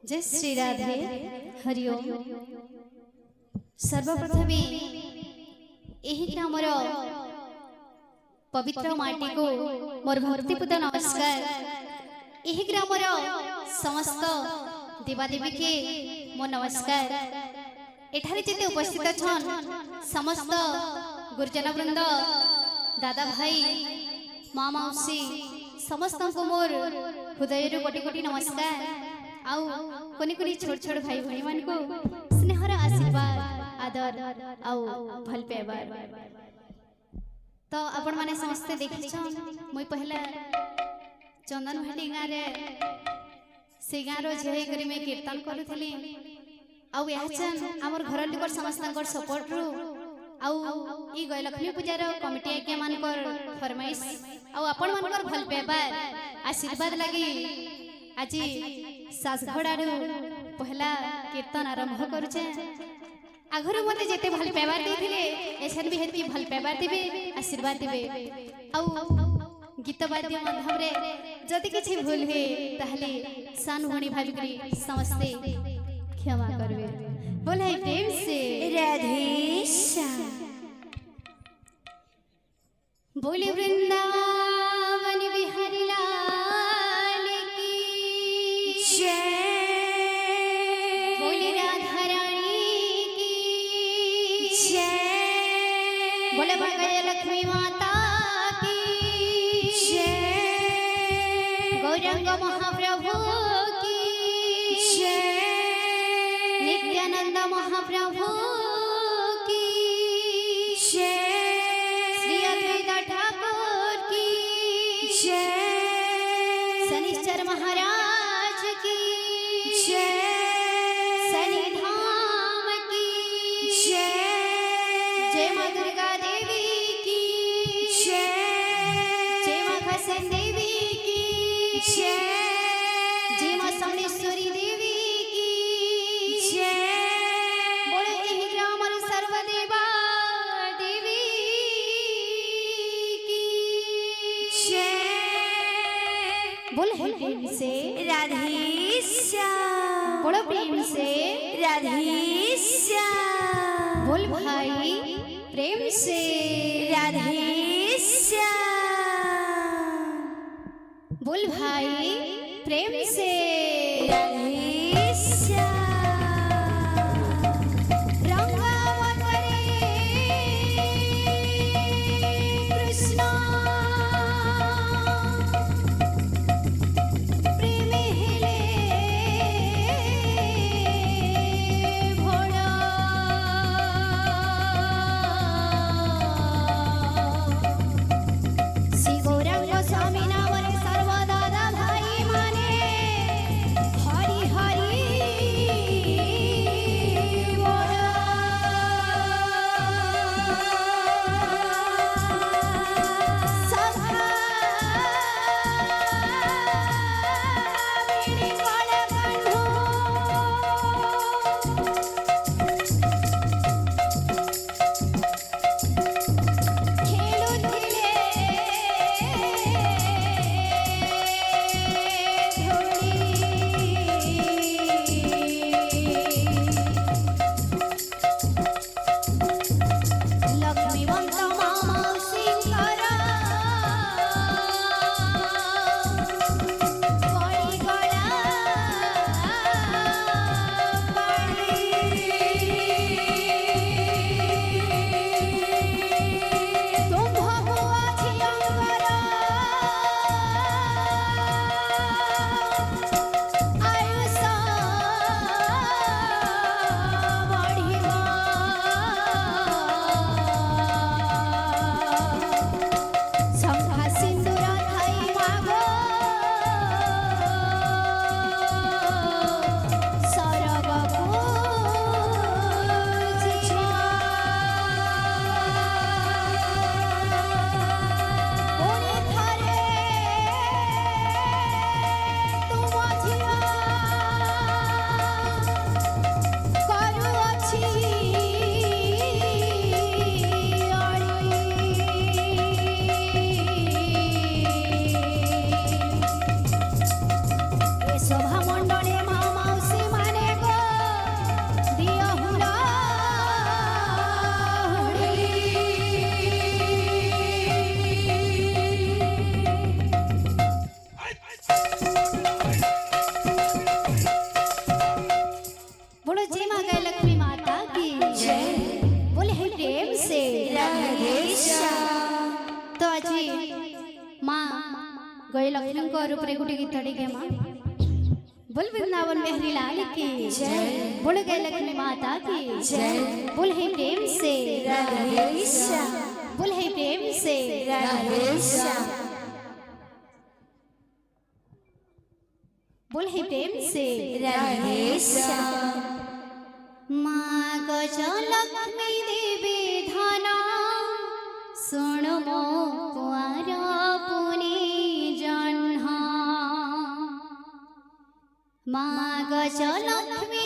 जय श्री राधे हरिओम। सर्वप्रथम यही ग्रामर पवित्र माटी को मोर भक्तिपूत नमस्कार। यही ग्रामर समस्त देवादेवी के मो नमस्कार। एठारे जेते उपस्थित छन समस्त गुरुजन वृंद दादा भाई माँ मौसी समस्त को मोर हृदय कोटि कोटि नमस्कार। आउ कोनी कोनी छोट छोट भाई भाई मान को स्नेहर आशीर्वाद आदर आउ भल पेबार। तो आपण माने समस्त देखि छ मुई पहला चंदन भाटी गाँ रे से गाँ रो झे करी में कीर्तन करूथली। आउ याचन हमर घर लोक समस्त सपोर्ट रु आउ ई गयलक्ष्मी पूजार कमिटी आज्ञा मानकर फरमाइश आउ आपण मानकर भल पेबार आशीर्वाद लगी आज सासघड़ारू पहला कीर्तन आरंभ करुचे। आगरू मते जेते भल पेबार देथिले एछन भी हेती भल पेबार देबे आशीर्वाद देबे। आउ गीत वाद्य माध्यम रे जति किछि भूल हे ताहले सानुभणी भाबिकरी समस्ते क्षमा करबे। बोले प्रेम से राधे श्याम। बोले वृंदावन बिहारी लाल की जय। बोले राधा रानी की जय। बोले भगवती लक्ष्मी माता की जय। गौरंग महाप्रभु की जय। नित्यानंद महाप्रभु की जय। श्री अद्वैत ठाकुर की जय। शनिश्चर महाराज की जय। शनि धाम की जय। जय मां दुर्गा देवी की जय। जय मां खसन देवी की जय। जय मां समलेश्वरी देवी की जय। बोले एही ग्रामर सर्वदेवा देवी की जय। बोले प्रेम से राधे श्याम। बोलो प्रेम से राधे श्याम। बोल भाई प्रेम से राधे श्याम। बोल भाई प्रेम से राधे श्याम। हरि हरि और ऊपर गुटी की तड़ी के मां बोल वृंदावन में हरी लाल की जय, बोल गए लक्ष्मी माता की जय, बोल है प्रेम से राधे श्याम, बोल है प्रेम से राधे श्याम, बोल है प्रेम से राधे श्याम। माँ गजलक्ष्मी देवी धना सुन मो कुंवर पुनि जन्हा, माँ गजलक्ष्मी